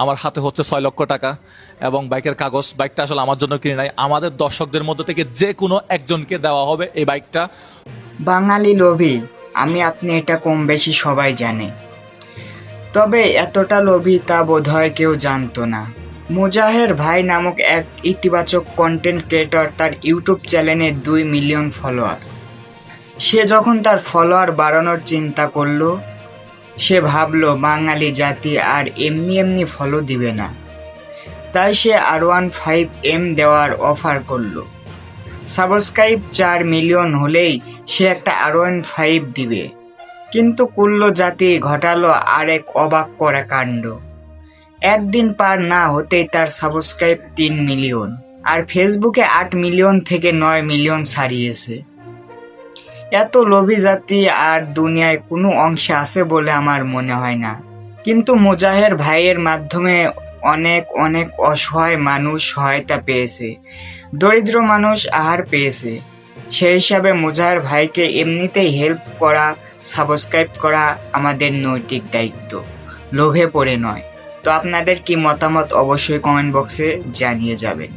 আমার হাতে হচ্ছে 6 লক্ষ টাকা এবং বাইকের কাগজ। বাইকটা আসলে আমার জন্য কিনে নাই, আমাদের দর্শকদের মধ্যে থেকে যে কোনো একজনকে দেওয়া হবে এই বাইকটা। বাঙালি লোভী আমি, আপনি এটা কম বেশি সবাই জানে, তবে এতটা লোভী তা বোধহয় কেউ জানতো না। মুজাহের ভাই নামক এক ইতিবাচক কন্টেন্ট ক্রিয়েটর, তার ইউটিউব চ্যানেলে 2 মিলিয়ন ফলোয়ার। সে যখন তার ফলোয়ার বাড়ানোর চিন্তা করলো, সে ভাবলো বাঙালি জাতি আর এমনি এমনি ফলো দিবে না, তাই সে R15M দেওয়ার অফার করলো। সাবস্ক্রাইব 4 মিলিয়ন হলেই সে একটা R15 দিবে। কিন্তু কুল্লো জাতি ঘটালো আরেক অবাক করা কাণ্ড। একদিন পার না হতেই তার সাবস্ক্রাইব 3 মিলিয়ন, আর ফেসবুকে 8 মিলিয়ন থেকে 9 মিলিয়ন ছাড়িয়েছে। এত লোভী জাতি আর দুনিয়ায় কোনো অংশে আছে বলে আমার মনে হয় না। কিন্তু মুজাহের ভাইয়ের মাধ্যমে অনেক অনেক অসহায় মানুষ সহায়তা পেয়েছে, দরিদ্র মানুষ আহার পেয়েছে। সেই হিসাবে মুজাহের ভাইকে এমনিতেই হেল্প করা, সাবস্ক্রাইব করা আমাদের নৈতিক দায়িত্ব, লোভে পড়ে নয়। তো আপনাদের কি মতামত অবশ্যই কমেন্ট বক্সে জানিয়ে যাবেন।